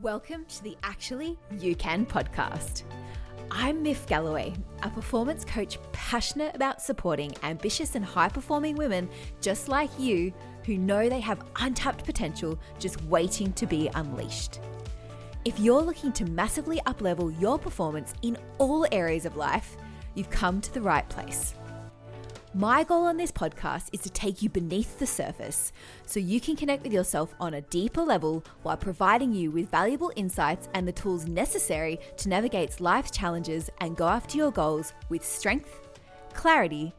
Welcome to the Actually You Can podcast. I'm Miff Galloway, a performance coach passionate about supporting ambitious and high-performing women just like you who know they have untapped potential just waiting to be unleashed. If you're looking to massively up-level your performance in all areas of life, you've come to the right place. My goal on this podcast is to take you beneath the surface so you can connect with yourself on a deeper level while providing you with valuable insights and the tools necessary to navigate life's challenges and go after your goals with strength, clarity,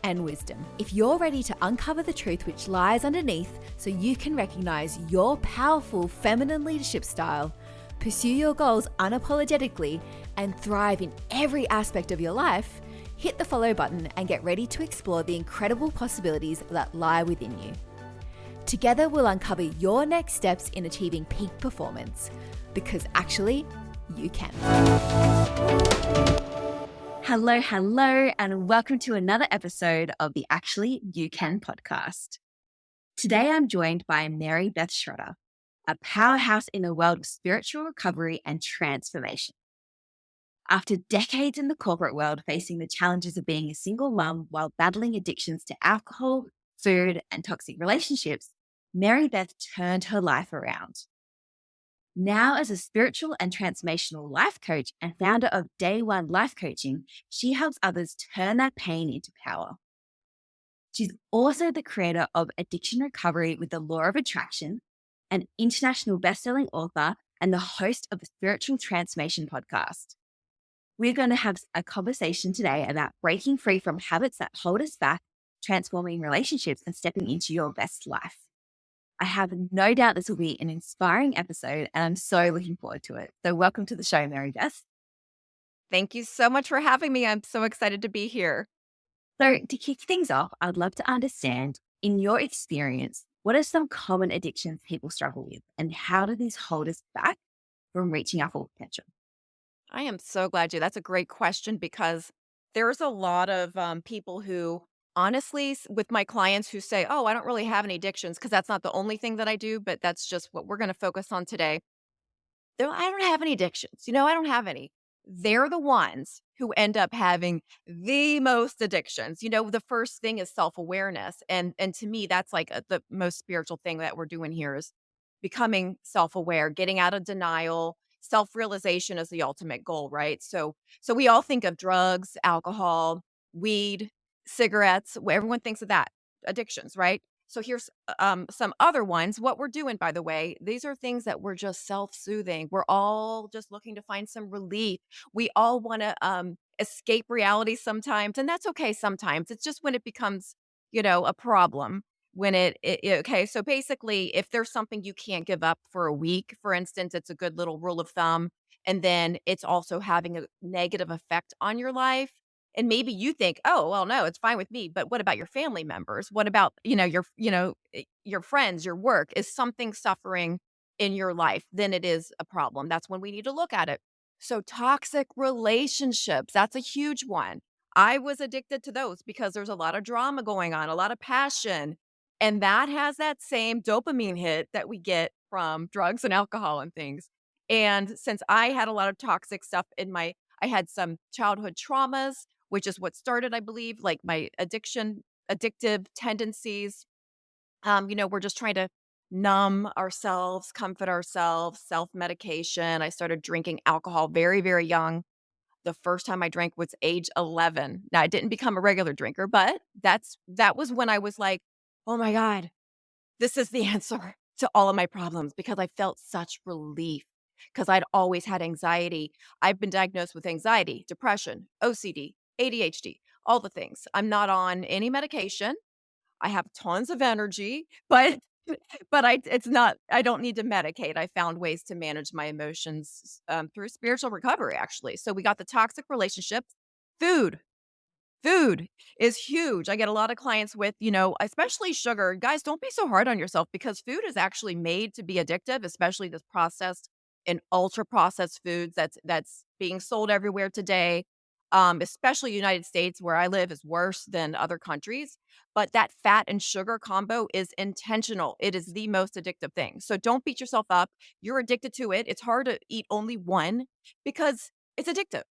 and wisdom. If you're ready to uncover the truth which lies underneath so you can recognize your powerful feminine leadership style, pursue your goals unapologetically, and thrive in every aspect of your life, hit the follow button and get ready to explore the incredible possibilities that lie within you. Together, we'll uncover your next steps in achieving peak performance, because actually, you can. Hello, and welcome to another episode of the Actually You Can podcast. Today, I'm joined by Mary Beth Schrudder, a powerhouse in the world of spiritual recovery and transformation. After decades in the corporate world facing the challenges of being a single mum while battling addictions to alcohol, food, and toxic relationships, Mary Beth turned her life around. Now, as a spiritual and transformational life coach and founder of Day One Life Coaching, she helps others turn that pain into power. She's also the creator of Addiction Recovery with the Law of Attraction, an international best-selling author, and the host of the Spiritual Transformation podcast. We're going to have a conversation today about breaking free from habits that hold us back, transforming relationships, and stepping into your best life. I have no doubt this will be an inspiring episode, and I'm so looking forward to it. So welcome to the show, Mary Beth. Thank you so much for having me. I'm so excited to be here. So to kick things off, I'd love to understand, in your experience, what are some common addictions people struggle with, and how do these hold us back from reaching our full potential? I am so glad you. That's a great question because there's a lot of people who, honestly, with my clients who say, "Oh, I don't really have any addictions," because that's not the only thing that I do, but that's just what we're going to focus on today. I don't have any addictions. I don't have any. They're the ones who end up having the most addictions. The first thing is self-awareness. And to me, that's like the most spiritual thing that we're doing here is becoming self-aware, getting out of denial. Self-realization is the ultimate goal, right? So we all think of drugs, alcohol, weed, cigarettes. Everyone thinks of that, addictions, right? So here's some other ones. What we're doing, by the way, these are things that we're just self-soothing. We're all just looking to find some relief. We all want to escape reality sometimes, and that's okay sometimes. It's just when it becomes, a problem. When okay. So basically, if there's something you can't give up for a week, for instance, it's a good little rule of thumb, and then it's also having a negative effect on your life. And maybe you think, "Oh, well, no, it's fine with me." But what about your family members? What about, your friends, your work? Is something suffering in your life? Then it is a problem. That's when we need to look at it. So toxic relationships, that's a huge one. I was addicted to those because there's a lot of drama going on, a lot of passion, and that has that same dopamine hit that we get from drugs and alcohol and things. And since I had a lot of toxic stuff I had some childhood traumas, which is what started, I believe, like my addictive tendencies. We're just trying to numb ourselves, comfort ourselves, self-medication. I started drinking alcohol very, very young. The first time I drank was age 11. Now, I didn't become a regular drinker, but that was when I was like, "Oh my God, this is the answer to all of my problems," because I felt such relief because I'd always had anxiety. I've been diagnosed with anxiety, depression, OCD, ADHD, all the things. I'm not on any medication. I have tons of energy, but I don't need to medicate. I found ways to manage my emotions through spiritual recovery, actually. So we got the toxic relationships, food. Food is huge. I get a lot of clients with, especially sugar. Guys, don't be so hard on yourself because food is actually made to be addictive, especially this processed and ultra processed foods that's being sold everywhere today. especially United States where I live is worse than other countries. But that fat and sugar combo is intentional. It is the most addictive thing. So don't beat yourself up. You're addicted to it. It's hard to eat only one because it's addictive.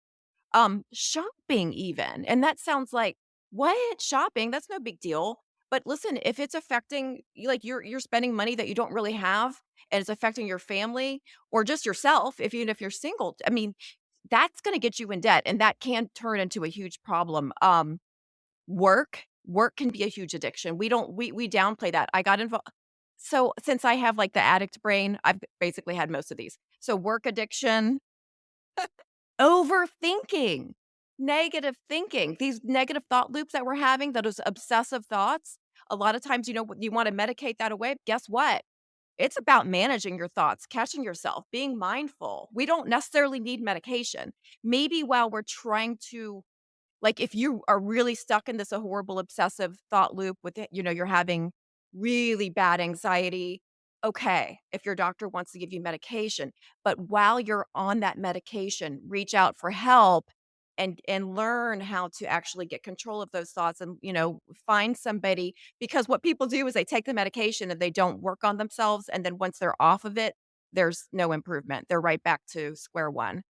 Shopping even, and that sounds like, "What? Shopping? That's no big deal." But listen, if it's affecting like, you're spending money that you don't really have, and it's affecting your family or just yourself, if even if you're single, I mean, that's gonna get you in debt, and that can turn into a huge problem. Work can be a huge addiction. We downplay that. I got involved. So, since I have, like, the addict brain, I've basically had most of these. So, work addiction, overthinking, negative thinking, these negative thought loops that we're having, those obsessive thoughts, a lot of times, you wanna medicate that away, guess what? It's about managing your thoughts, catching yourself, being mindful. We don't necessarily need medication. Maybe while we're trying to like, if you are really stuck in this a horrible obsessive thought loop with it, you're having really bad anxiety, okay, if your doctor wants to give you medication, but while you're on that medication, reach out for help and learn how to actually get control of those thoughts and, find somebody because what people do is they take the medication and they don't work on themselves, and then once they're off of it, there's no improvement. They're right back to square one.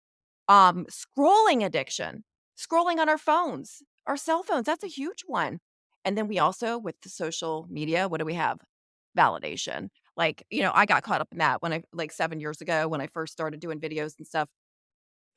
Scrolling addiction, scrolling on our phones, our cell phones, that's a huge one. And then we also, with the social media, what do we have? Validation. Like, I got caught up in that when like 7 years ago, when I first started doing videos and stuff,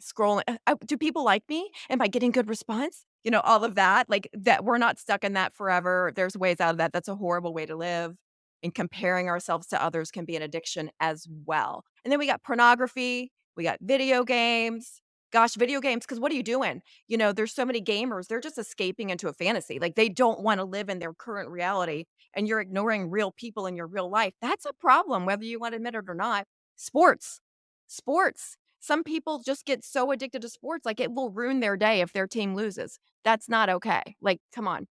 scrolling. Do people like me? Am I getting good response? All of that, like that we're not stuck in that forever. There's ways out of that. That's a horrible way to live. And comparing ourselves to others can be an addiction as well. And then we got pornography, we got video games. Gosh, video games, because what are you doing? There's so many gamers, they're just escaping into a fantasy. Like they don't want to live in their current reality and you're ignoring real people in your real life. That's a problem, whether you want to admit it or not. Sports. Sports. Some people just get so addicted to sports, like, it will ruin their day if their team loses. That's not okay. Like, come on.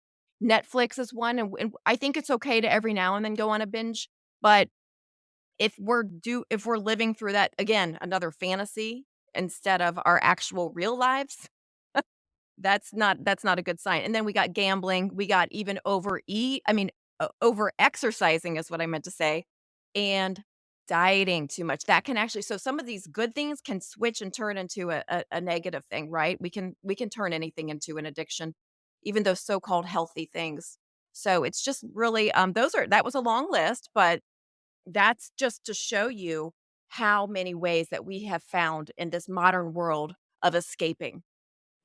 Netflix is one, and I think it's okay to every now and then go on a binge, but if we're living through that again, another fantasy instead of our actual real lives, that's not a good sign. And then we got gambling, we got even over exercising is what I meant to say, and dieting too much. That can actually so some of these good things can switch and turn into a negative thing, right? We can turn anything into an addiction, even those so-called healthy things. So it's just really that was a long list, but that's just to show you how many ways that we have found in this modern world of escaping.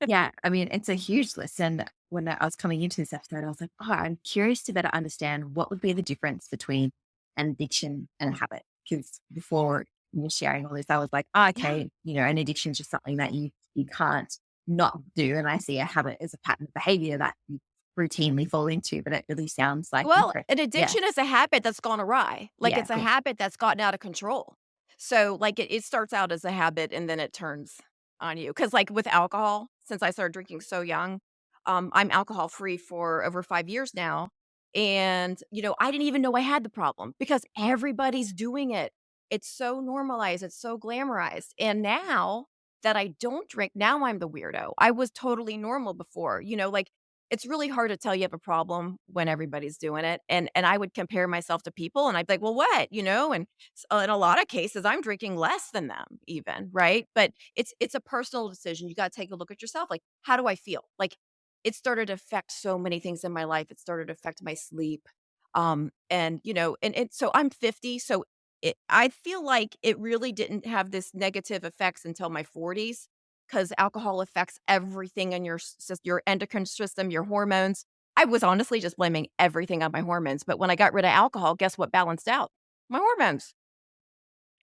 Yeah, I mean, it's a huge list. And when I was coming into this episode, I was like, oh, I'm curious to better understand what would be the difference between an addiction and a habit. Because before you were sharing all this, I was like, oh, Yeah. okay, an addiction is just something that you can't not do. And I see a habit as a pattern of behavior that you routinely fall into, but it really sounds like Well, different. an Yeah. addiction is a habit that's gone awry. Like, Yeah. it's a Cool. habit that's gotten out of control. So, like, it starts out as a habit and then it turns on you. Because, like, with alcohol, since I started drinking so young, I'm alcohol free for over 5 years now. And, I didn't even know I had the problem because everybody's doing it. It's so normalized, it's so glamorized. And now that I don't drink, now I'm the weirdo. I was totally normal before, like it's really hard to tell you have a problem when everybody's doing it, and I would compare myself to people, and I'd be like, "Well, what?" And in a lot of cases, I'm drinking less than them even, right? But it's a personal decision. You gotta take a look at yourself, like, "How do I feel?" Like, it started to affect so many things in my life. It started to affect my sleep, and so I'm 50, so I feel like it really didn't have this negative effects until my 40s. 'Cause alcohol affects everything in your endocrine system, your hormones. I was honestly just blaming everything on my hormones, but when I got rid of alcohol, guess what balanced out? My hormones.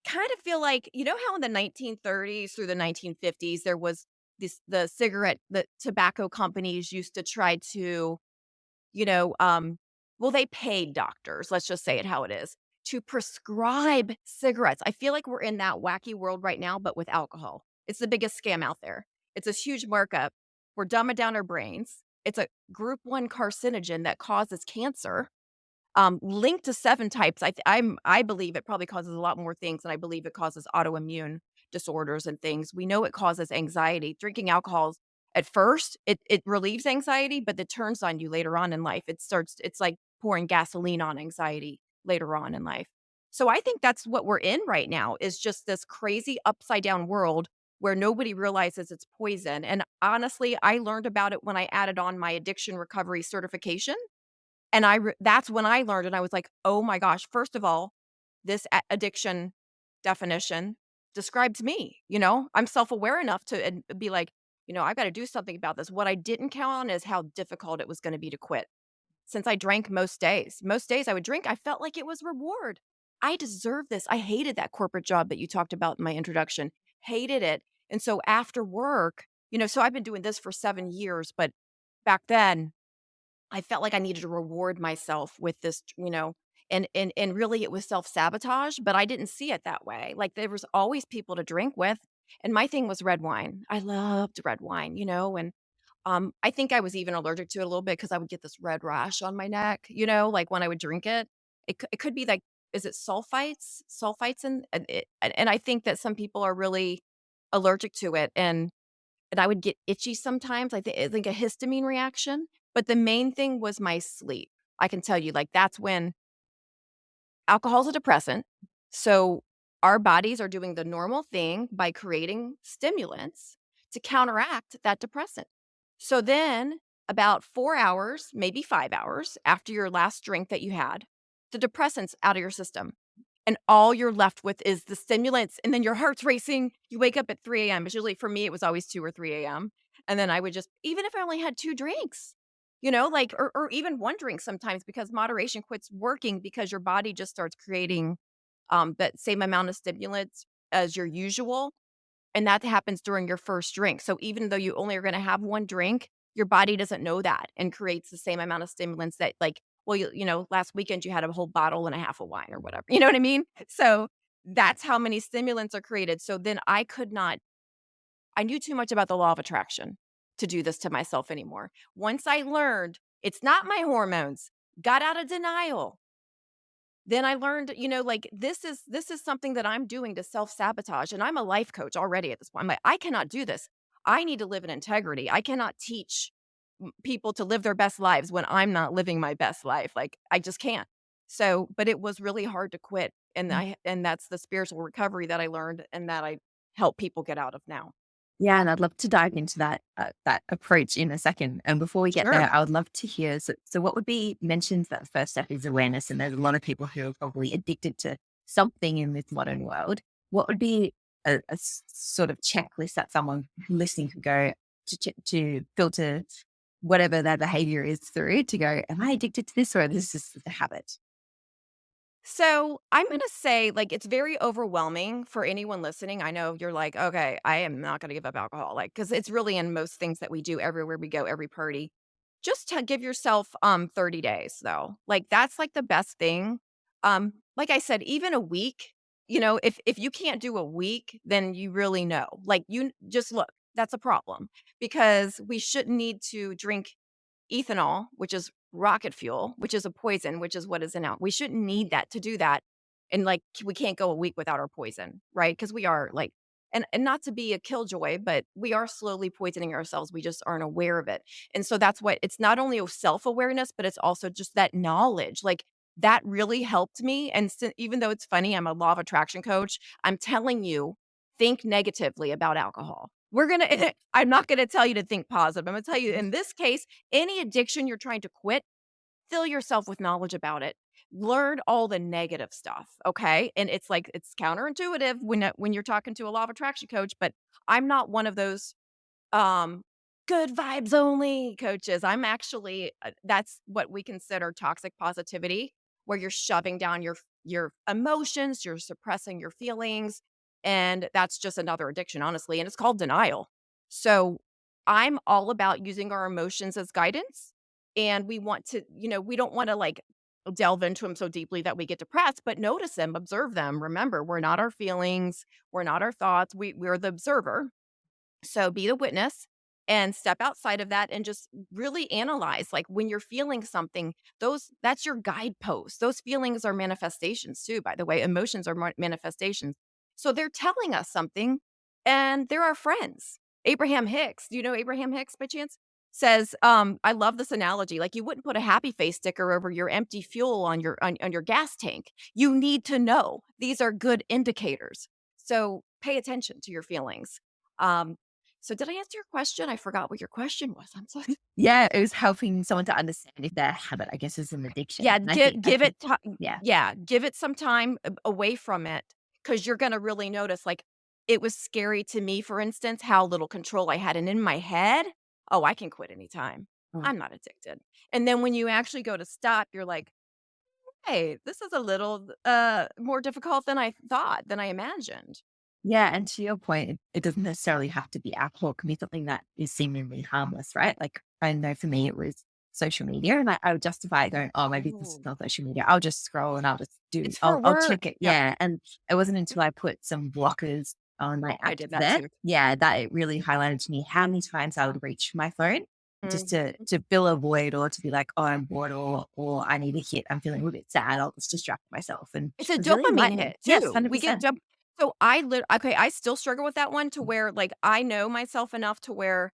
Kind of feel like how in the 1930s through the 1950s, there was the tobacco companies used to try to, you know, um well, they paid doctors, let's just say it how it is, to prescribe cigarettes. I feel like we're in that wacky world right now, but with alcohol. It's the biggest scam out there. It's this huge markup. We're dumbing down our brains. It's a group 1 carcinogen that causes cancer, linked to 7 types. I believe it probably causes a lot more things, and I believe it causes autoimmune disorders and things. We know it causes anxiety. Drinking alcohol At first, it relieves anxiety, but it turns on you later on in life. It's like pouring gasoline on anxiety later on in life. So I think that's what we're in right now is just this crazy upside down world where nobody realizes it's poison. And honestly, I learned about it when I added on my addiction recovery certification. And that's when I learned and I was like, "Oh my gosh, first of all, this addiction definition describes me, you know? I'm self-aware enough to be like, I've got to do something about this." What I didn't count on is how difficult it was going to be to quit. Since I drank most days. Most days I would drink, I felt like it was reward. I deserve this. I hated that corporate job that you talked about in my introduction. Hated it. And so after work, so I've been doing this for 7 years, but back then I felt like I needed to reward myself with this, and really it was self-sabotage, but I didn't see it that way. Like there was always people to drink with. And my thing was red wine. I loved red wine, and I think I was even allergic to it a little bit because I would get this red rash on my neck, like when I would drink it. It could be like, is it sulfites? Sulfites and I think that some people are really allergic to it, and I would get itchy sometimes. I think a histamine reaction, but the main thing was my sleep. I can tell you, like, that's when alcohol's a depressant, so our bodies are doing the normal thing by creating stimulants to counteract that depressant. So then about 4 hours, maybe 5 hours after your last drink that you had, the depressant's out of your system, and all you're left with is the stimulants, and then your heart's racing. You wake up at 3 AM. It's usually for me, it was always 2 or 3 AM, and then I would just even if I only had 2 drinks, like or even 1 drink sometimes because moderation quits working because your body just starts creating, that same amount of stimulants as your usual, and that happens during your first drink. So even though you only are gonna have 1 drink, your body doesn't know that and creates the same amount of stimulants that like, well, last weekend you had a whole bottle and a half of wine or whatever. You know what I mean? So that's how many stimulants are created. So then I knew too much about the law of attraction to do this to myself anymore. Once I learned it's not my hormones, got out of denial, then I learned, like this is something that I'm doing to self-sabotage. And I'm a life coach already at this point. I'm like, I cannot do this. I need to live in integrity. I cannot teach people to live their best lives when I'm not living my best life. Like I just can't. So, but it was really hard to quit. And that's the spiritual recovery that I learned and that I help people get out of now. Yeah, and I'd love to dive into that approach in a second. And before we get Sure. there, I would love to hear. So what would be mentioned that the first step is awareness, and there's a lot of people who are probably addicted to something in this modern world. What would be a sort of checklist that someone listening could go to filter whatever their behavior is through to go, am I addicted to this or this is just a habit? So I'm going to say, like, it's very overwhelming for anyone listening. I know you're like, okay, I am not going to give up alcohol. Like, because it's really in most things that we do everywhere we go, every party. Just to give yourself 30 days though. Like that's like the best thing. Like I said, even a week, if you can't do a week, then you really know. Like you just look, that's a problem because we shouldn't need to drink ethanol, which is rocket fuel, which is a poison, which is what is in out. We shouldn't need that to do that. And like we can't go a week without our poison, right? Because we are like, and not to be a killjoy, but we are slowly poisoning ourselves. We just aren't aware of it. And so that's what it's not only a self-awareness, but it's also just that knowledge. Like that really helped me. And even though it's funny, I'm a law of attraction coach. I'm telling you, think negatively about alcohol. I'm not gonna tell you to think positive. I'm gonna tell you in this case, any addiction you're trying to quit, fill yourself with knowledge about it. Learn all the negative stuff, okay? And it's like it's counterintuitive when you're talking to a law of attraction coach, but I'm not one of those um good vibes only coaches. I'm actually that's what we consider toxic positivity, where you're shoving down your emotions, you're suppressing your feelings, and that's just another addiction honestly, and it's called denial. So I'm all about using our emotions as guidance, and we want to, we don't want to like delve into them so deeply that we get depressed, but notice them, observe them. Remember, we're not our feelings, we're not our thoughts, we're the observer. So be the witness and step outside of that and just really analyze like when you're feeling something, that's your guidepost. Those feelings are manifestations too, by the way. Emotions are manifestations. So they're telling us something and they're our friends. Abraham Hicks, do you know Abraham Hicks by chance? Says, I love this analogy, like, you wouldn't put a happy face sticker over your empty fuel on your gas tank. You need to know. These are good indicators. So, pay attention to your feelings. Um, so did I answer your question? I forgot what your question was. I'm sorry. Yeah, it was helping someone to understand if their habit, I guess, is an addiction. Yeah, And I give think, it ti yeah, yeah, give it some time away from it, because 'cause you're gonna really notice, like, it was scary to me, for instance, how little control I had, and in my head, "Oh, I can quit anytime. mm, I'm not addicted." And then when you actually go to stop, you're like, "Hey, this is a little, more difficult than I thought, than I imagined." yeah. And to your point, it doesn't necessarily have to be alcohol. It can be something that is seemingly harmless, right? Like I know for me, it was social media, and I would justify it going, "Oh, maybe this is Ooh. not social media. I'll just scroll and I'll just It's for I'll work. check it." Yep. Yeah, and it wasn't until I put some blockers on my Oh, I apps did that there, too. yeah, that it really highlighted to me how many times I would reach for my phone just Mhm. to fill a void or to be like, "Oh, I'm bored," or "I need a hit. I'm feeling a bit sad. I'll just distract myself." And It's it a was really dopamine enlightening. hit Yes, too. We get 100%. dop so I still struggle with that one to where, like, I know myself enough to where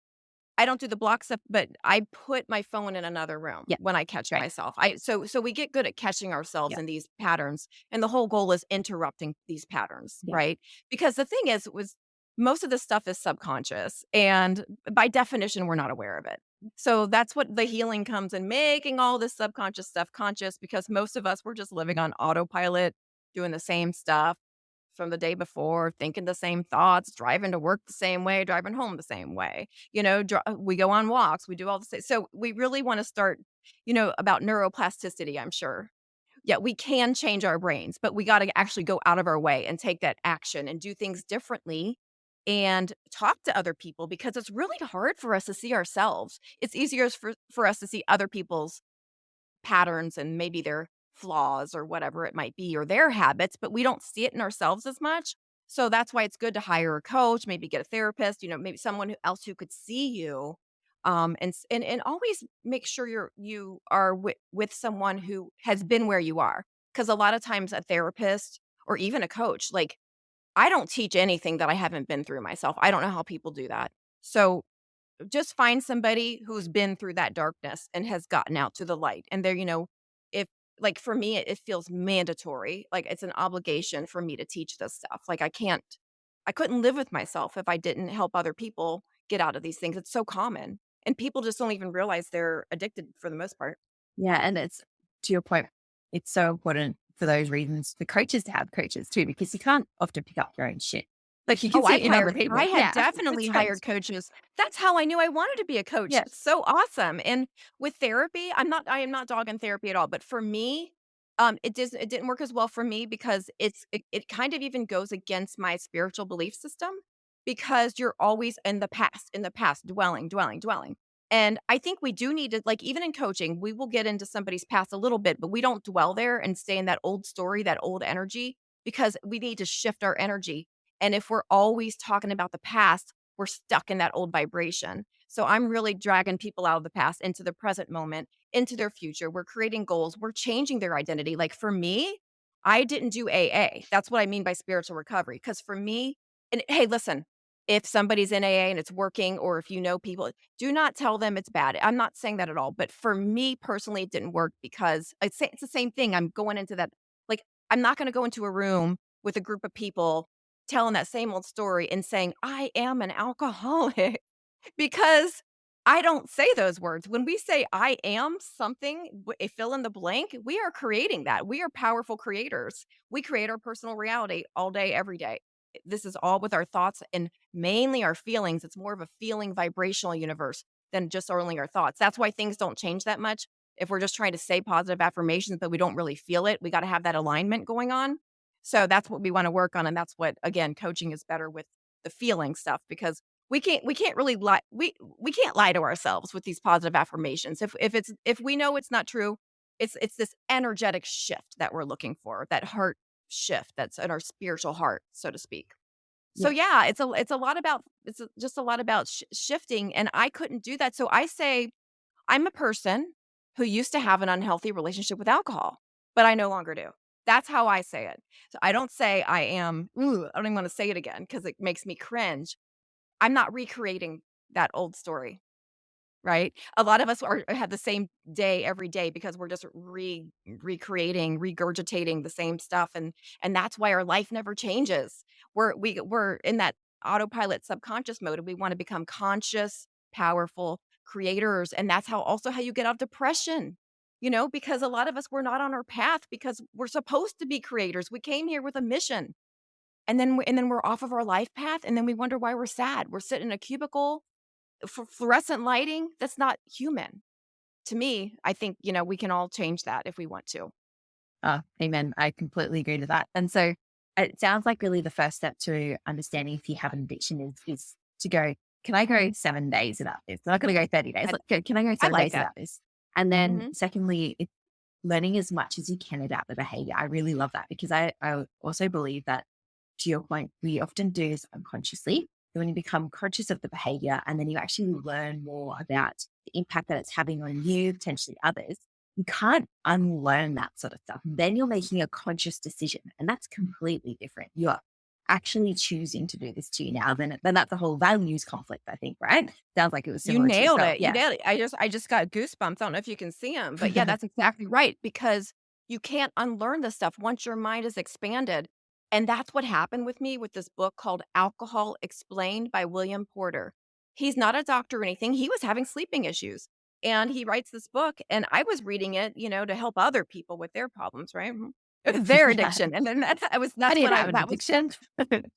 I don't do the block stuff, but I put my phone in another room Yeah, when I catch great. myself. So we get good at catching ourselves Yeah, in these patterns, and the whole goal is interrupting these patterns, yeah. right? Because the thing is was most of this stuff is subconscious, and by definition, we're not aware of it. So that's what the healing comes in, making all this subconscious stuff conscious, because most of us, we're just living on autopilot, doing the same stuff from the day before, thinking the same thoughts, driving to work the same way, driving home the same way. We go on walks, we do all the same. So we really want to start, about neuroplasticity, I'm sure. Yeah, we can change our brains, but we got to actually go out of our way and take that action and do things differently and talk to other people, because it's really hard for us to see ourselves. It's easier for us to see other people's patterns and maybe their flaws or whatever it might be, or their habits, but we don't see it in ourselves as much. So that's why it's good to hire a coach, maybe get a therapist, maybe someone else who could see you. And always make sure you are with someone who has been where you are. Because a lot of times a therapist or even a coach, like, I don't teach anything that I haven't been through myself. I don't know how people do that. So just find somebody who's been through that darkness and has gotten out to the light. And if like for me, it feels mandatory. Like it's an obligation for me to teach this stuff. Like I couldn't live with myself if I didn't help other people get out of these things. It's so common. And people just don't even realize they're addicted for the most part. Yeah, and it's to your point, it's so important for those reasons for coaches to have coaches too, because you can't often pick up your own shit. Like you can Oh, see it in other people. I had Yeah, definitely it's right. hired coaches. That's how I knew I wanted to be a coach. Yeah, It's so awesome. And with therapy, I am not dogging therapy at all, but for me, it didn't work as well for me because it kind of even goes against my spiritual belief system, because you're always in the past, dwelling, dwelling, dwelling. And I think we do need to, like, even in coaching, we will get into somebody's past a little bit, but we don't dwell there and stay in that old story, that old energy, because we need to shift our energy. And if we're always talking about the past, we're stuck in that old vibration. So I'm really dragging people out of the past into the present moment, into their future. We're creating goals. We're changing their identity. Like for me, I didn't do AA. That's what I mean by spiritual recovery. Because for me, and hey, listen, if somebody's in AA and it's working, or if you know people, do not tell them it's bad. I'm not saying that at all. But for me personally, it didn't work because it's the same thing. I'm going into that, like, I'm not going to go into a room with a group of people telling that same old story and saying, "I am an alcoholic," because I don't say those words. When we say, "I am something," a fill in the blank, we are creating that. We are powerful creators. We create our personal reality all day, every day. This is all with our thoughts and mainly our feelings. It's more of a feeling vibrational universe than just only our thoughts. That's why things don't change that much. If we're just trying to say positive affirmations, but we don't really feel it, we got to have that alignment going on. So that's what we wanna work on, and that's what, again, coaching is better with the feeling stuff, because we can't really lie we can't lie to ourselves with these positive affirmations. If we know it's not true, it's this energetic shift that we're looking for, that heart shift that's in our spiritual heart, so to speak. So yeah, yeah, it's a lot about just a lot about shifting, and I couldn't do that. So I say I'm a person who used to have an unhealthy relationship with alcohol, but I no longer do. That's how I say it. So I don't say I am, I don't even want to say it again because it makes me cringe. I'm not recreating that old story, right? A lot of us have the same day every day because we're just recreating, regurgitating the same stuff, and that's why our life never changes. We're in that autopilot subconscious mode, and we wanna become conscious, powerful creators, and that's how you get out of depression, because a lot of us, we're not on our path because we're supposed to be creators. We came here with a mission, and then we're off of our life path, and then we wonder why we're sad. We're sitting in a cubicle for fluorescent lighting. That's not human. To me, I think, we can all change that if we want to. Amen. I completely agree to that. And so it sounds like really the first step to understanding if you have an addiction is to go, can I go 7 days without this? I'm not going to go 30 days. I Like, can I go I 7 days like that. without this? And then Mhm. secondly, it's learning as much as you can about the behavior. I really love that because I also believe that, to your point, we often do this unconsciously. So when you become conscious of the behavior and then you actually learn more about the impact that it's having on you, potentially others, you can't unlearn that sort of stuff. Then you're making a conscious decision, and that's completely different. You're actually choosing to do this to you now. Then that's a whole values conflict, I think, right? Sounds like it was You similar to nailed yourself. it. You Yeah. nailed it. I just got goosebumps. I don't know if you can see them, but yeah, that's exactly right, because you can't unlearn this stuff once your mind is expanded. And that's what happened with me with this book called Alcohol Explained by William Porter. He's not a doctor or anything. He was having sleeping issues. And he writes this book, and I was reading it, to help other people with their problems, right? Their Yeah. addiction. And then I that's when didn't I have an that was addiction.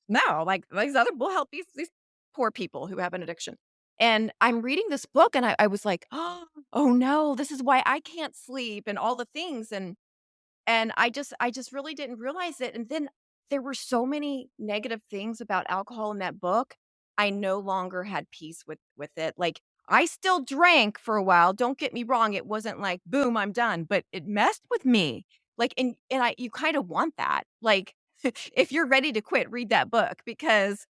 no, like these other we'll help these poor people who have an addiction. And I'm reading this book, and I was like, "Oh no, this is why I can't sleep," and all the things, and I just really didn't realize it, and then there were so many negative things about alcohol in that book. I no longer had peace with it. Like, I still drank for a while, don't get me wrong, it wasn't like, "Boom, I'm done," but it messed with me. Like, and I you kinda want that. Like, if you're ready to quit, read that book because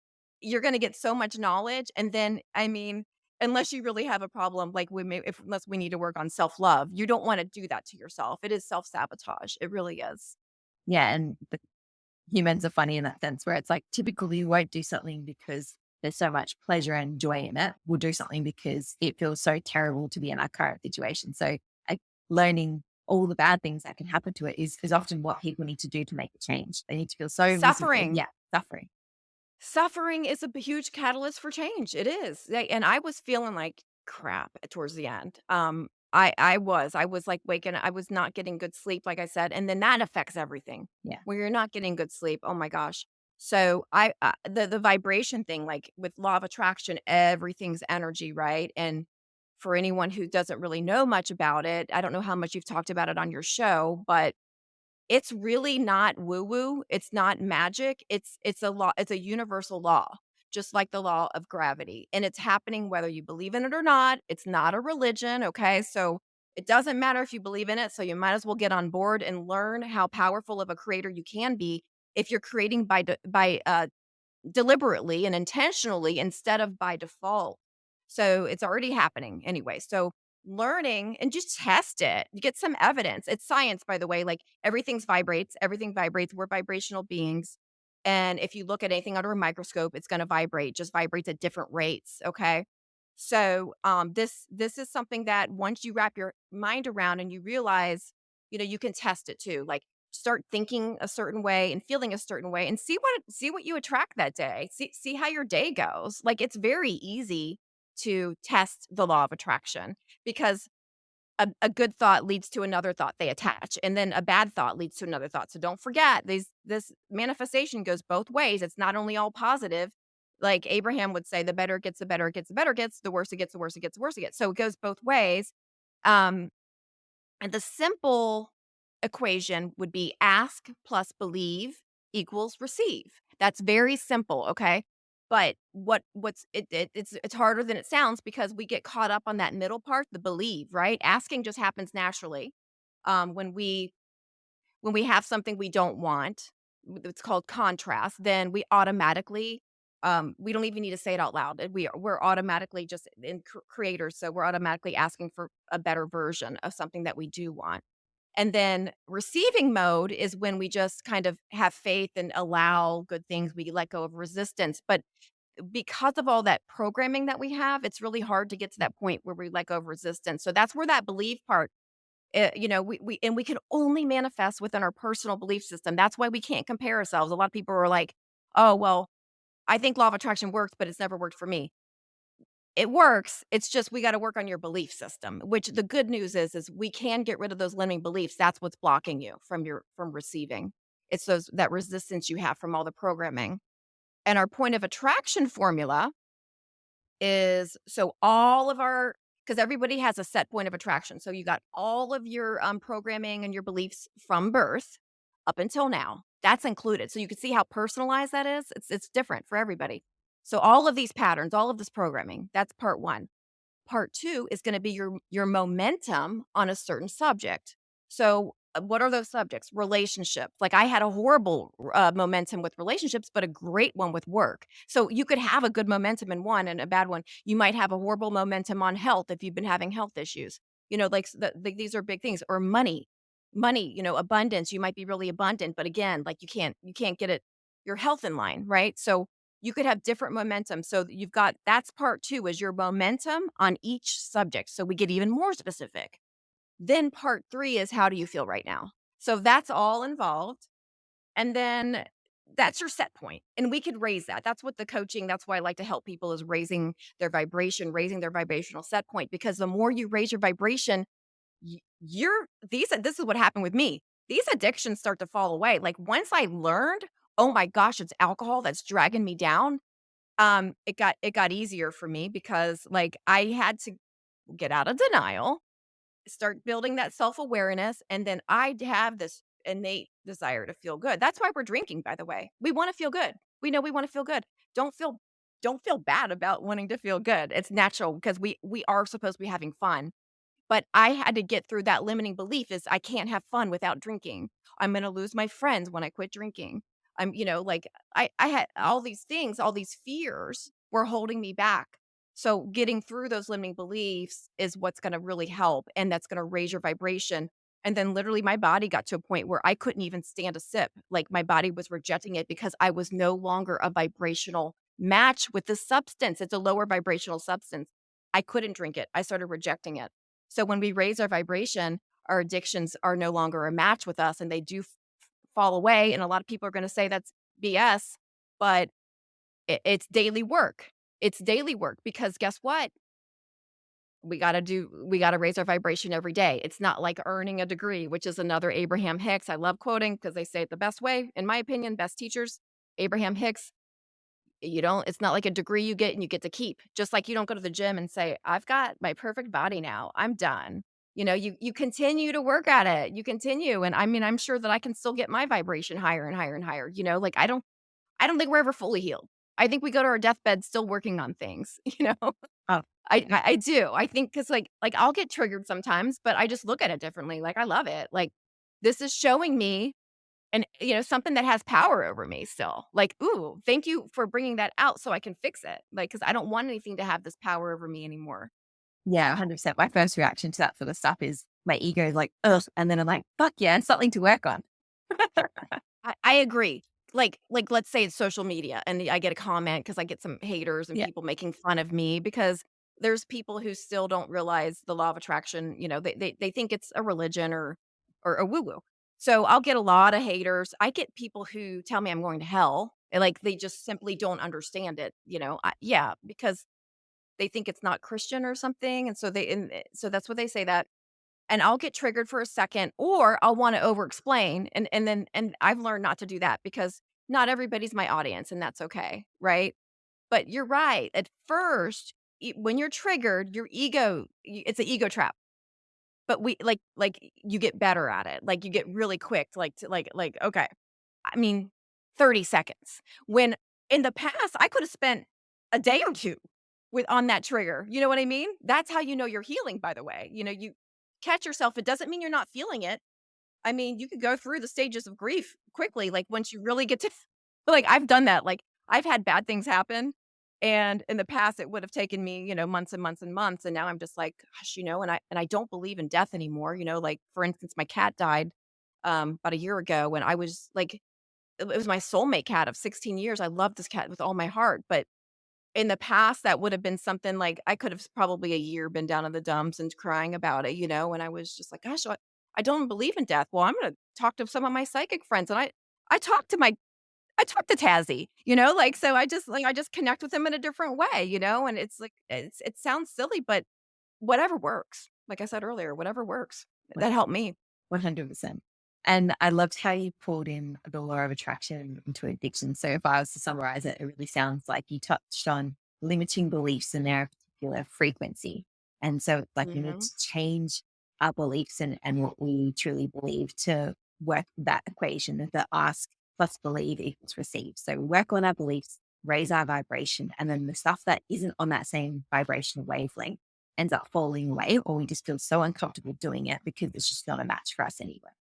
you're gonna get so much knowledge, and then, I mean, unless you really have a problem, like, we may if unless we need to work on self-love, you don't wanna do that to yourself. It is self-sabotage. It really is. Yeah. And the humans are funny in that sense where it's like typically we won't do something because there's so much pleasure and joy in it. We'll do something because it feels so terrible to be in our current situation. So learning all the bad things that can happen to it is often what people need to do to make a change. They need to feel so miserable. Suffering. Yeah. Suffering. Suffering is a huge catalyst for change. It is. And I was feeling like crap towards the end. I was like waking I was not getting good sleep, like I said, and then that affects everything. Yeah. When you're not getting good sleep, oh my gosh. So the vibration thing, like with law of attraction, everything's energy, right? And for anyone who doesn't really know much about it, I don't know how much you've talked about it on your show, but it's really not woo-woo, it's not magic, it's a law, it's a universal law, just like the law of gravity, and it's happening whether you believe in it or not. It's not a religion, okay? So, it doesn't matter if you believe in it, so you might as well get on board and learn how powerful of a creator you can be if you're creating by deliberately and intentionally instead of by default. So it's already happening anyway. So learning and just test it. You get some evidence. It's science, by the way. Like everything vibrates. We're vibrational beings. And if you look at anything under a microscope, it's going to vibrate, just vibrates at different rates. Okay. So this is something that once you wrap your mind around and you realize, you can test it too. Like start thinking a certain way and feeling a certain way and see what you attract that day. See how your day goes. Like it's very easy to test the law of attraction because a good thought leads to another thought they attach, and then a bad thought leads to another thought. So don't forget this manifestation goes both ways. It's not only all positive. Like Abraham would say, the better it gets, the better it gets, the better it gets, the worse it gets, the worse it gets, the worse it gets. So it goes both ways. Um, and the simple equation would be ask plus believe equals receive. That's very simple, okay? But it's harder than it sounds because we get caught up on that middle part, the believe, right? Asking just happens naturally. When we have something we don't want, it's called contrast, then we automatically we don't even need to say it out loud. We're automatically just creators, so we're automatically asking for a better version of something that we do want. And then receiving mode is when we just kind of have faith and allow good things. We let go of resistance. But because of all that programming that we have, it's really hard to get to that point where we let go of resistance. So that's where that belief part, we can only manifest within our personal belief system. That's why we can't compare ourselves. A lot of people are like, "Oh, well, I think law of attraction works, but it's never worked for me." It works. It's just we got to work on your belief system. Which the good news is we can get rid of those limiting beliefs. That's what's blocking you from receiving. It's those that resistance you have from all the programming. And our point of attraction formula is so all of our because everybody has a set point of attraction. So you got all of your programming and your beliefs from birth up until now. That's included. So you can see how personalized that is. It's different for everybody. So all of these patterns, all of this programming, that's part one. Part 2 is gonna be your momentum on a certain subject. So, what are those subjects? Relationships. Like, I had a horrible, momentum with relationships, but a great one with work. So, you could have a good momentum in one and a bad one. You might have a horrible momentum on health if you've been having health issues. Like, these are big things. Or money. Money, abundance. You might be really abundant, but again, like, you can't get your health in line, right? So, you could have different momentum. So you've got that's part 2 is your momentum on each subject. So we get even more specific. Then part 3 is how do you feel right now? So that's all involved. And then that's your set point. And we could raise that. That's what the coaching, that's why I like to help people is raising their vibration, raising their vibrational set point. Because the more you raise your vibration, this is what happened with me. These addictions start to fall away. Like once I learned, oh my gosh, it's alcohol that's dragging me down. It got easier for me because, like, I had to get out of denial, start building that self-awareness, and then I'd have this innate desire to feel good. That's why we're drinking, by the way. We wanna feel good. We know we wanna feel good. Don't feel don't feel bad about wanting to feel good. It's natural because we are supposed to be having fun. But I had to get through that limiting belief is I can't have fun without drinking. I'm gonna lose my friends when I quit drinking. Like I had all these things, all these fears were holding me back. So getting through those limiting beliefs is what's gonna really help and that's gonna raise your vibration. And then literally my body got to a point where I couldn't even stand a sip. Like my body was rejecting it because I was no longer a vibrational match with the substance. It's a lower vibrational substance. I couldn't drink it. I started rejecting it. So when we raise our vibration, our addictions are no longer a match with us and they do fall away. And a lot of people are going to say that's BS, but it's daily work. It's daily work because guess what? We got to raise our vibration every day. It's not like earning a degree, which is another Abraham Hicks. I love quoting because they say it the best way, in my opinion, best teachers. Abraham Hicks, it's not like a degree you get and you get to keep. Just like you don't go to the gym and say, "I've got my perfect body now. I'm done." You continue to work at it. You continue, and I mean, I'm sure that I can still get my vibration higher and higher and higher, like I don't think we're ever fully healed. I think we go to our deathbed still working on things, Oh, I do. I think because like I'll get triggered sometimes, but I just look at it differently. Like I love it. Like this is showing me and, something that has power over me still. Like, "Ooh, thank you for bringing that out so I can fix it." Like, because I don't want anything to have this power over me anymore. yeah, 100%. My first reaction to that sort of stuff is my ego is like, ugh. And then I'm like, fuck yeah, and something to work on. I agree. Like, let's say it's social media and I get a comment because I get some haters and Yeah. people making fun of me because there's people who still don't realize the law of attraction, they think it's a religion or a woo-woo. So, I'll get a lot of haters. I get people who tell me I'm going to hell, and, like, they just simply don't understand it, yeah, because they think it's not Christian or something, and so that's what they say that and I'll get triggered for a second, or I'll wanna over-explain, and I've learned not to do that because not everybody's my audience, and that's okay, right? But you're right, at first, when you're triggered, your ego it's an ego trap, but you get better at it, like, you get really quick, okay, I mean, 30 seconds, when in the past, I coulda spent a day or 2 on that trigger, you know what I mean? That's how you know you're healing, by the way, you catch yourself, it doesn't mean you're not feeling it. I mean, you could go through the stages of grief quickly, like, once you really get to but, like, I've done that, like, I've had bad things happen, and in the past, it would have taken me, months and months and months, and now I'm just like, "Gosh," and I don't believe in death anymore, like, for instance, my cat died, about a year ago, and I was, like it was my soulmate cat of 16 years, I love this cat with all my heart, but in the past, that would have been something like I could have probably a year been down in the dumps and crying about it, and I was just like, gosh, I don't believe in death. Well, I'm going to talk to some of my psychic friends. And I talked to I talked to Tazzy, like, so I just connect with him in a different way, and it's like, it sounds silly, but whatever works. Like I said earlier, whatever works. That helped me. 100%. And I loved how you pulled in the law of attraction into addiction. So if I was to summarize it, it really sounds like you touched on limiting beliefs in their particular frequency. And so it's like we need Mhm. to change our beliefs and what we truly believe to work that equation of the ask plus believe equals receive. So we work on our beliefs, raise our vibration, and then the stuff that isn't on that same vibrational wavelength ends up falling away, or we just feel so uncomfortable doing it because it's just not a match for us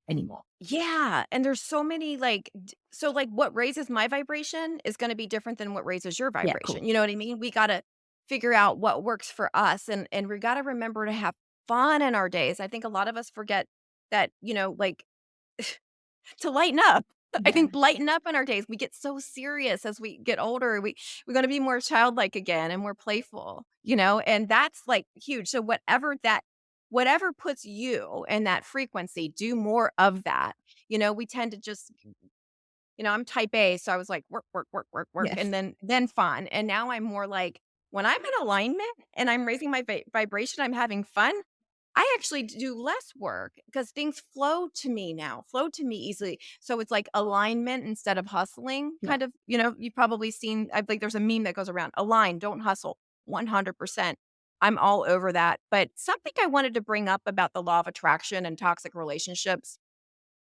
anymore. Yeah, and there's so many, like, so, like, what raises my vibration is gonna be different than what raises your Yeah, cool. vibration, you know what I mean? We gotta figure out what works for us, and we gotta remember to have fun in our days. I think a lot of us forget that, like, to lighten up. I Yeah. think lighten up in our days. We get so serious as we get older. We're gonna be more childlike again and more playful, and that's like huge. So whatever puts you in that frequency, do more of that. We tend to just, I'm type A, so I was like work, work, work, work, work, Yes. and then fun. And now I'm more like when I'm in alignment and I'm raising my vibration, I'm having fun. I actually do less work because things flow to me easily. So it's like alignment instead of hustling, Yeah. kind of, you've probably seen, I think there's a meme that goes around align, don't hustle, 100%. I'm all over that. But something I wanted to bring up about the law of attraction and toxic relationships,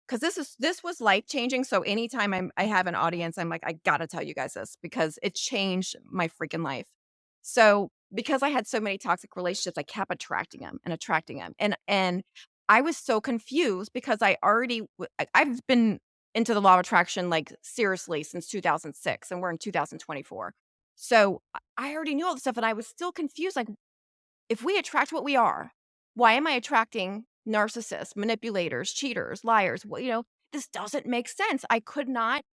because this was life changing. So anytime I have an audience, I'm like, I gotta tell you guys this because it changed my freaking life. So because I had so many toxic relationships, I kept attracting them, and I was so confused because I've been into the law of attraction like seriously since 2006, and we're in 2024. So I already knew all this stuff, and I was still confused. Like, if we attract what we are, why am I attracting narcissists, manipulators, cheaters, liars? Well, this doesn't make sense. I could not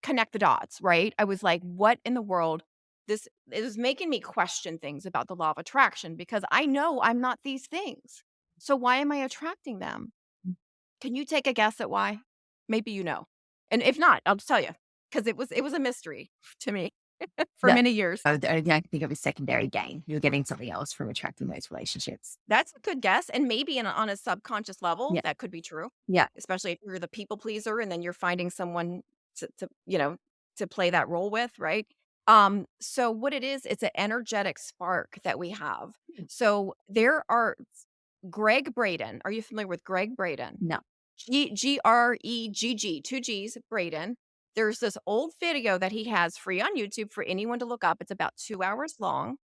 connect the dots, right? I was like, what in the world? This it was making me question things about the law of attraction because I know I'm not these things. So why am I attracting them? Can you take a guess at why? Maybe you know. And if not, I'll just tell you because it was a mystery to me for That many years. the only thing I can think of is secondary gain. You're getting something else from attracting those relationships. That's a good guess, and maybe on a subconscious level, Yeah. that could be true, Yeah. especially if you're the people pleaser and then you're finding someone to play that role with, right? So what it is, it's an energetic spark that we have. Mm. So there are Greg Braden. Are you familiar with Greg Braden? No. Gregg, 2 G's, Braden. There's this old video that he has free on YouTube for anyone to look up. It's about 2 hours long,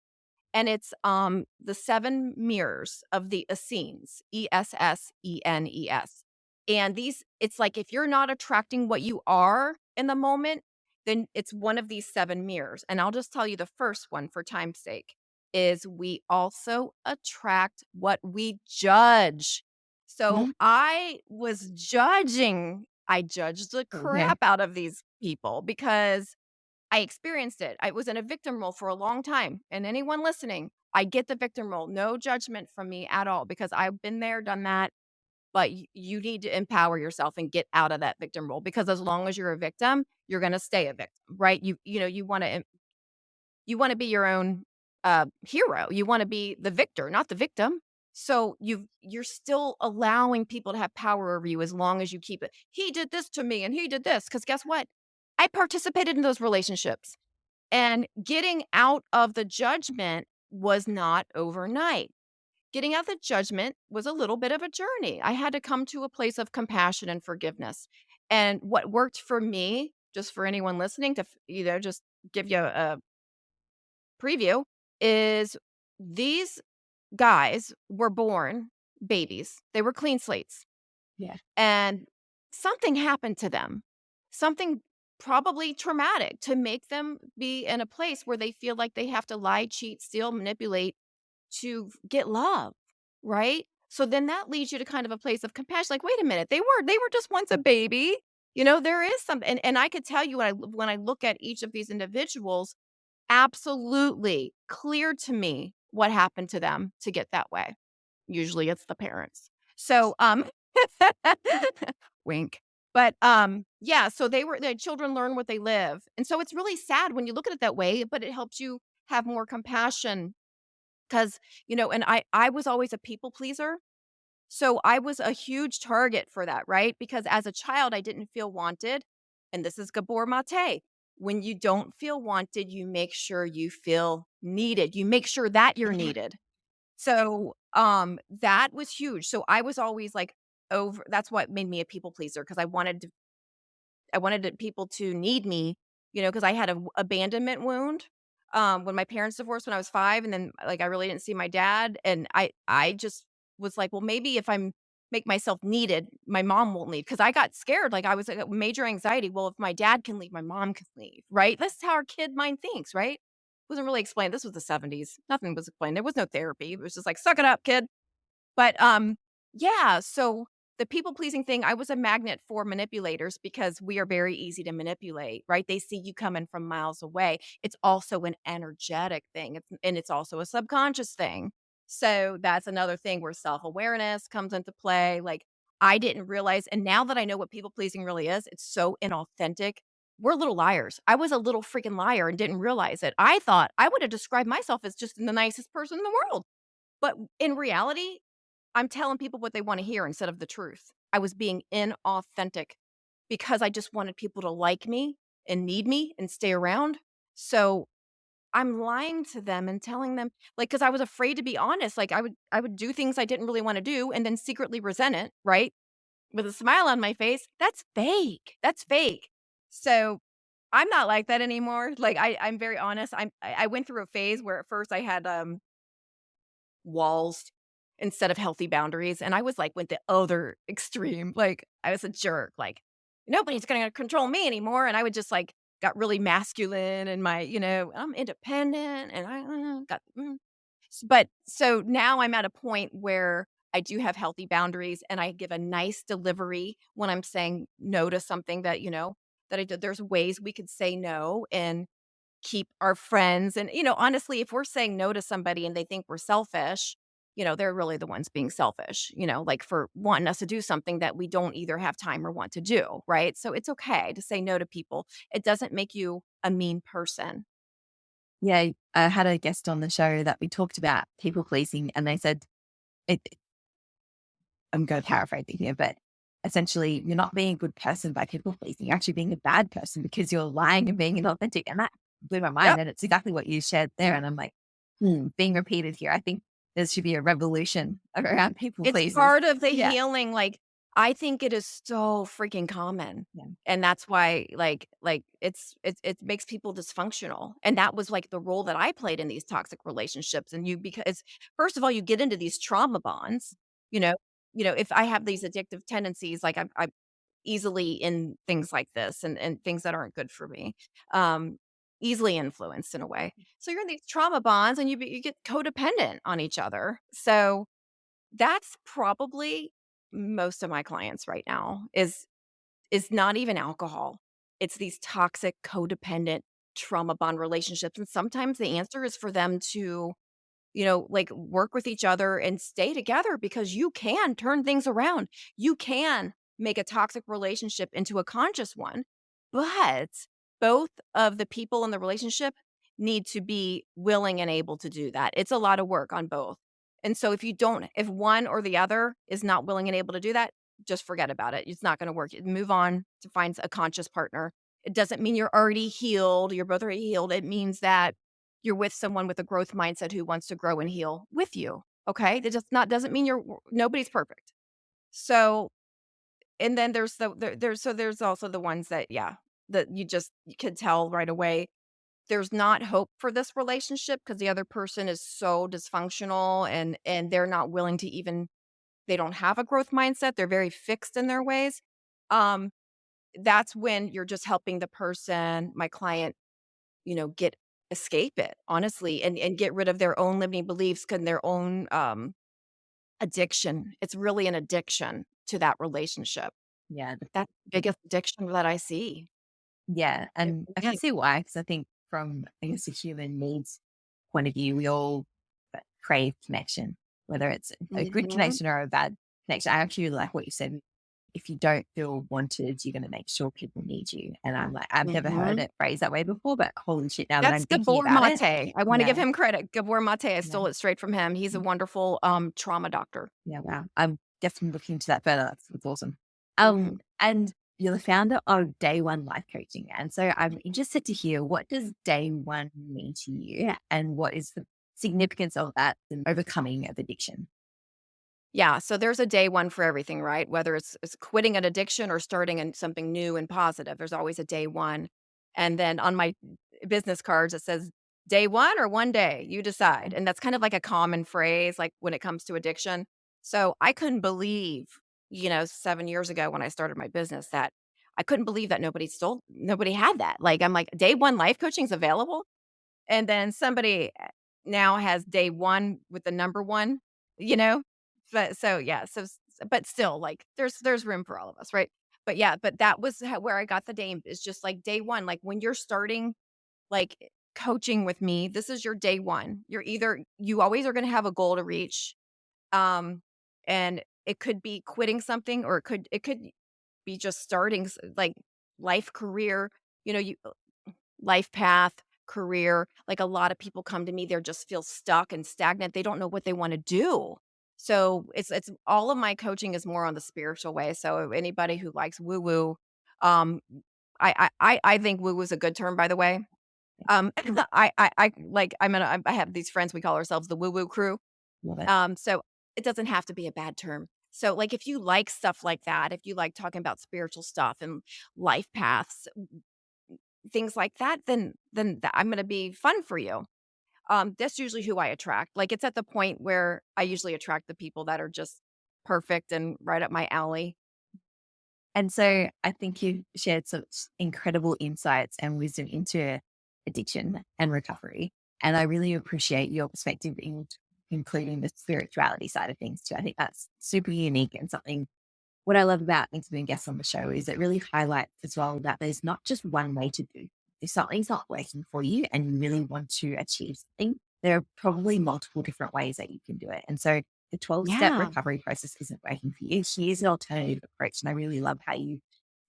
and it's, the 7 mirrors of the Essenes, Essenes. And these it's like if you're not attracting what you are in the moment, then it's one of these 7 mirrors. And I'll just tell you the first one for time's sake is we also attract what we judge. So Mhm. I judged the Okay. crap out of these people because I experienced it. I was in a victim role for a long time. And anyone listening, I get the victim role. No judgment from me at all because I've been there, done that. But you need to empower yourself and get out of that victim role because as long as you're a victim, you're going to stay a victim, right? You want to be your own hero. You want to be the victor, not the victim. So you're still allowing people to have power over you as long as you keep it. He did this to me and he did this. Because guess what? I participated in those relationships. And getting out of the judgment was not overnight. Getting out of the judgment was a little bit of a journey. I had to come to a place of compassion and forgiveness. And what worked for me, just for anyone listening to, just give you a preview, is these guys were born babies. They were clean slates. Yeah. And something happened to them, something probably traumatic to make them be in a place where they feel like they have to lie, cheat, steal, manipulate to get love, right? So then that leads you to kind of a place of compassion. Like, wait a minute, they were just once a baby. There is something, and I could tell you when I look at each of these individuals, absolutely clear to me what happened to them to get that way. Usually it's the parents. So, wink. But, yeah, so the children learn what they live. And so it's really sad when you look at it that way, but it helps you have more compassion because, and I was always a people pleaser. So I was a huge target for that, right? Because as a child, I didn't feel wanted. And this is Gabor Mate. When you don't feel wanted, you make sure you feel needed. You make sure that you're needed. So, that was huge. So I was always like that's what made me a people pleaser because people to need me, because I had a abandonment wound, when my parents divorced when I was 5, and then, like, I really didn't see my dad, and I just was like, "Well, maybe if I'm make myself needed, my mom won't leave." Because I got scared, like, I was, like, major anxiety. Well, if my dad can leave, my mom can leave, right? That's how our kid mind thinks, right? Wasn't really explained. This was the '70s. Nothing was explained. There was no therapy. It was just like, "Suck it up, kid." But, yeah, so the people pleasing thing, I was a magnet for manipulators because we are very easy to manipulate, right? They see you coming from miles away. It's also an energetic thing. It's also a subconscious thing. So that's another thing where self-awareness comes into play. Like I didn't realize, and now that I know what people pleasing really is, it's so inauthentic. We're little liars. I was a little freaking liar and didn't realize it. I thought I would have described myself as just the nicest person in the world. But in reality, I'm telling people what they wanna hear instead of the truth. I was being inauthentic because I just wanted people to like me and need me and stay around. So, I'm lying to them and telling them like, because I was afraid to be honest, like, I would do things I didn't really wanna do and then secretly resent it, right? With a smile on my face. That's fake. That's fake. So, I'm not like that anymore. Like, I'm very honest. I went through a phase where at first I had, walls instead of healthy boundaries, and I was, like, went the other extreme, like, I was a jerk, like, "Nobody's gonna control me anymore," and I would just, like, got really masculine and I'm independent and I got but so now I'm at a point where I do have healthy boundaries and I give a nice delivery when I'm saying no to something that, that I did. There's ways we could say no and keep our friends and, honestly, if we're saying no to somebody and they think we're selfish, they're really the ones being selfish, like for wanting us to do something that we don't either have time or want to do, right? So it's okay to say no to people. It doesn't make you a mean person. Yeah, I had a guest on the show that we talked about people pleasing, and they said, it, I'm going to paraphrase it here, but essentially, you're not being a good person by people pleasing. You're actually being a bad person because you're lying and being inauthentic. And that blew my mind. Yep. And it's exactly what you shared there. And I'm like, being repeated here. I think there should be a revolution around people It's pleasers. part of the Yeah. healing, like, I think it is so freaking common, Yeah. and that's why, it makes people dysfunctional, and that was, like, the role that I played in these toxic relationships, and because first of all, you get into these trauma bonds, you know if I have these addictive tendencies, like, I'm easily in things like this and things that aren't good for me, um, easily influenced in a way. So you're in these trauma bonds, and you get codependent on each other, so that's probably most of my clients right now is not even alcohol. It's these toxic, codependent trauma bond relationships, and sometimes the answer is for them to, like, work with each other and stay together because you can turn things around. You can make a toxic relationship into a conscious one, but both of the people in the relationship need to be willing and able to do that. It's a lot of work on both. And so if one or the other is not willing and able to do that, just forget about it. It's not going to work. Move on to find a conscious partner. It doesn't mean you're already healed. You're both already healed. It means that you're with someone with a growth mindset who wants to grow and heal with you. Okay. That just not doesn't mean nobody's perfect. So, and then there's also the ones that, yeah, that you could tell right away there's not hope for this relationship because the other person is so dysfunctional and they're not willing to even they don't have a growth mindset. They're very fixed in their ways. Um, that's when you're just helping the person, my client, get escape it, honestly, and get rid of their own limiting beliefs and their own addiction. It's really an addiction to that relationship. Yeah. That's the biggest addiction that I see. Yeah. It And I can really see why, because I think from, I guess, a human needs point of view, we all crave connection, whether it's a good Mhm. connection or a bad connection. I actually like what you said. If you don't feel wanted, you're going to make sure people need you. And I'm like, I've never heard Mhm. it phrased that way before, but holy shit, now that That's I'm thinking Gabor about it, Mate. I wanna give yeah, him credit. Gabor Mate, I yeah, stole it straight from him. He's a mm, wonderful, trauma doctor. yeah, wow. I'm definitely looking into that further. That's awesome. Mhm. And you're the founder of Day One Life Coaching. And so I'm interested to hear, what does day one mean to you? And what is the significance of that in overcoming of addiction? Yeah, so there's a day one for everything, right? Whether it's quitting an addiction or starting in something new and positive, there's always a day one. And then on my business cards, it says day one or one day, you decide. And that's kind of like a common phrase, like when it comes to addiction. So I couldn't believe, 7 years ago when I started my business, that I couldn't believe that nobody had that. Like, I'm like, day one life coaching's available. And then somebody now has day one with the number one, you know? But so, yeah, but still, like, there's room for all of us, right? But yeah, but that was where I got the name, is just like day one. Like, when you're starting, like, coaching with me, this is your day one. You always are gonna have a goal to reach. Um, and it could be quitting something, or it could be just starting like life career, you life path, career. Like, a lot of people come to me, they're just feel stuck and stagnant. They don't know what they want to do. So it's all of my coaching is more on the spiritual way. So anybody who likes woo woo, um, I think woo woo is a good term, by the way. I like I have these friends, we call ourselves the woo woo crew. Love it. So it doesn't have to be a bad term. So, like, if you like stuff like that, if you like talking about spiritual stuff and life paths, things like that, then I'm gonna be fun for you. That's usually who I attract. Like, it's at the point where I usually attract the people that are just perfect and right up my alley. And so I think you shared such incredible insights and wisdom into addiction and recovery. And I really appreciate your perspective in including the spirituality side of things too. I think that's super unique and something. What I love about interviewing guests on the show is it really highlights as well that there's not just one way to do. If something's not working for you and you really want to achieve something, there are probably multiple different ways that you can do it. And so the 12-step Yeah. recovery process isn't working for you. Here's an alternative approach. And I really love how you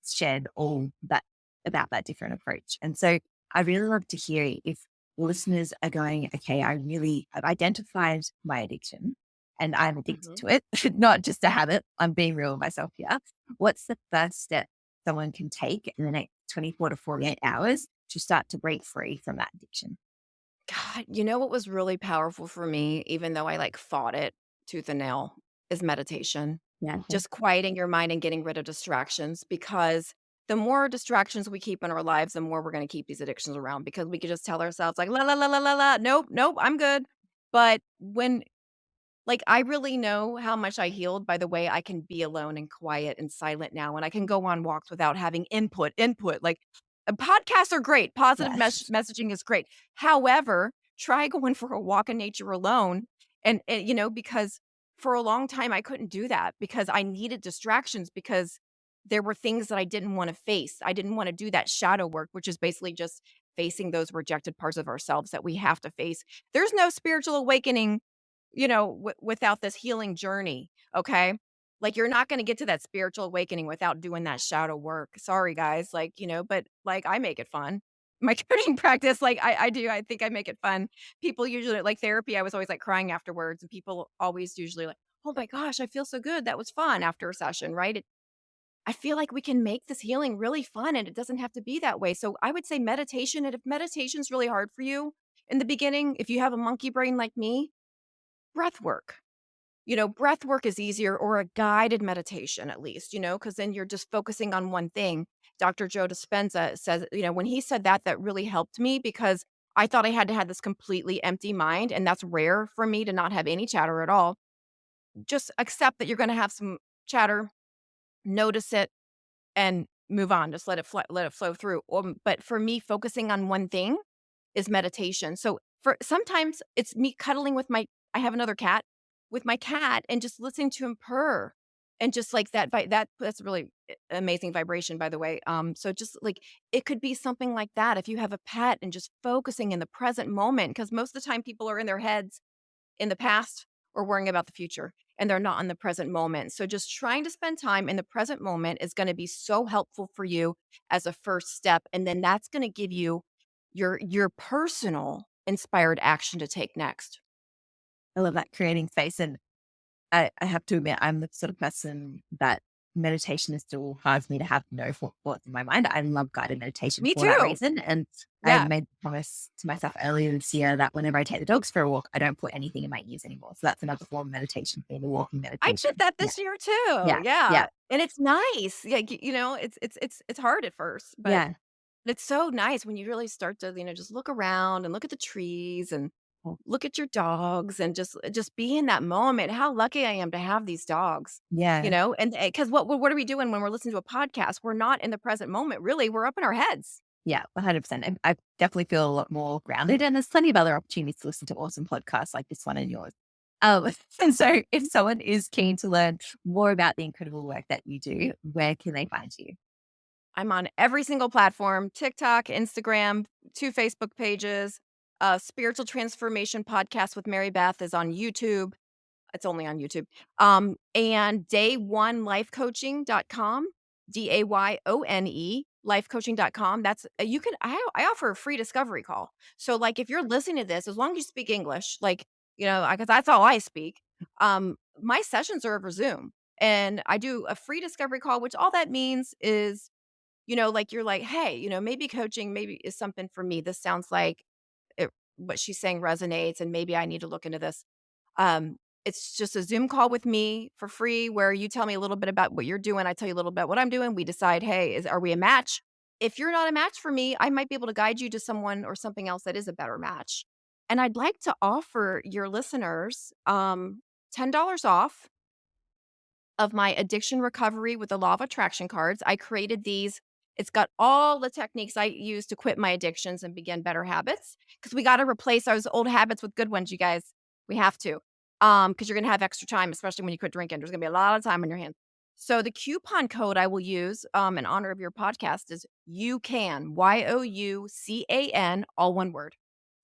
shared all that about that different approach. And so I really love to hear if listeners are going, okay, I've identified my addiction and I'm addicted Mhm. to it, not just a habit. I'm being real with myself here. What's the first step someone can take in the next 24 to 48 hours to start to break free from that addiction? God, you know what was really powerful for me, even though I, like, fought it tooth and nail, is meditation. Yeah. Just quieting your mind and getting rid of distractions, because the more distractions we keep in our lives, the more we're gonna keep these addictions around, because we could just tell ourselves like, "La, la, la, la, la, la, nope, nope, I'm good." But when like, I really know how much I healed by the way I can be alone and quiet and silent now, and I can go on walks without having input, like, podcasts are great, positive Yes. messaging is great. However, try going for a walk in nature alone, and, because for a long time, I couldn't do that because I needed distractions, because there were things that I didn't wanna face. I didn't wanna do that shadow work, which is basically just facing those rejected parts of ourselves that we have to face. There's no spiritual awakening, without this healing journey, okay? Like, you're not gonna get to that spiritual awakening without doing that shadow work. Sorry, guys, like, but, like, I make it fun. My coaching practice, like, I do, I think I make it fun. People usually like therapy, I was always, like, crying afterwards, and people always usually like, "Oh my gosh, I feel so good. That was fun," after a session, right? I feel like we can make this healing really fun, and it doesn't have to be that way. So I would say meditation, and if meditation's really hard for you in the beginning, if you have a monkey brain like me, breath work. Breath work is easier, or a guided meditation at least, because then you're just focusing on one thing. Dr. Joe Dispenza says, when he said that, that really helped me, because I thought I had to have this completely empty mind. And that's rare for me to not have any chatter at all. Just accept that you're going to have some chatter, notice it, and move on. Just let it flow through. But for me, focusing on one thing is meditation. So for sometimes it's me cuddling with I have another cat, with my cat, and just listening to him purr. And just like that's really amazing vibration, by the way. So just like it could be something like that if you have a pet and just focusing in the present moment, because most of the time people are in their heads in the past or worrying about the future and they're not in the present moment. So just trying to spend time in the present moment is going to be so helpful for you as a first step. And then that's going to give you your personal inspired action to take next. I love that, creating space. And I have to admit, I'm the sort of person that meditation is still hard for me to have no thoughts in my mind. I love guided meditation Me for that too. reason. And I Yeah. made the promise to myself earlier this year that whenever I take the dogs for a walk, I don't put anything in my ears anymore. So that's another form of meditation for me, the walking I meditation. did that Yeah. this year too. Yeah. Yeah. Yeah. And it's nice. Yeah, it's hard at first, but Yeah. it's so nice when you really start to, just look around and look at the trees and look at your dogs and just be in that moment. How lucky I am to have these dogs. Yeah. And because what are we doing when we're listening to a podcast? We're not in the present moment, really. We're up in our heads. Yeah, 100%. And I definitely feel a lot more grounded. And there's plenty of other opportunities to listen to awesome podcasts like this one and yours. And so if someone is keen to learn more about the incredible work that you do, where can they find you? I'm on every single platform: TikTok, Instagram, 2 Facebook pages. Spiritual Transformation Podcast with Mary Beth is on YouTube. It's only on YouTube. And day1lifecoaching.com, DAYONE, lifecoaching.com. That's I offer a free discovery call. So like if you're listening to this, as long as you speak English, like, because that's all I speak, my sessions are over Zoom. And I do a free discovery call, which all that means is, like you're like, hey, maybe coaching maybe is something for me. This sounds like what she's saying resonates, and maybe I need to look into this. It's just a Zoom call with me for free where you tell me a little bit about what you're doing. I tell you a little bit what I'm doing. We decide, hey, are we a match? If you're not a match for me, I might be able to guide you to someone or something else that is a better match. And I'd like to offer your listeners $10 off of my addiction recovery with the law of attraction cards. I created these. It's got all the techniques I use to quit my addictions and begin better habits, because we got to replace those old habits with good ones, you guys. We have to. Because you're going to have extra time, especially when you quit drinking. There's going to be a lot of time on your hands. So the coupon code I will use in honor of your podcast is YOUCAN, YOUCAN, all one word.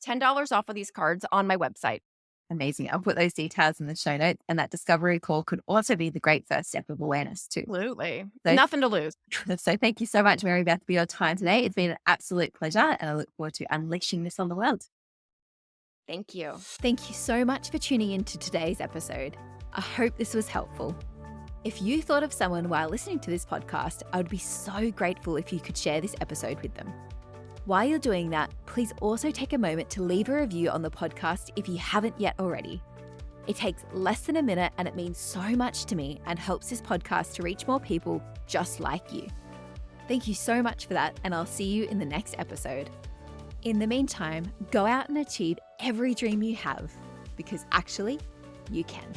$10 off of these cards on my website. Amazing. I'll put those details in the show notes. And that discovery call could also be the great first step of awareness too. Absolutely. So, nothing to lose. So thank you so much, Mary Beth, for your time today. It's been an absolute pleasure. And I look forward to unleashing this on the world. Thank you. Thank you so much for tuning in to today's episode. I hope this was helpful. If you thought of someone while listening to this podcast, I would be so grateful if you could share this episode with them. While you're doing that, please also take a moment to leave a review on the podcast if you haven't yet already. It takes less than a minute and it means so much to me and helps this podcast to reach more people just like you. Thank you so much for that, and I'll see you in the next episode. In the meantime, go out and achieve every dream you have, because actually, you can.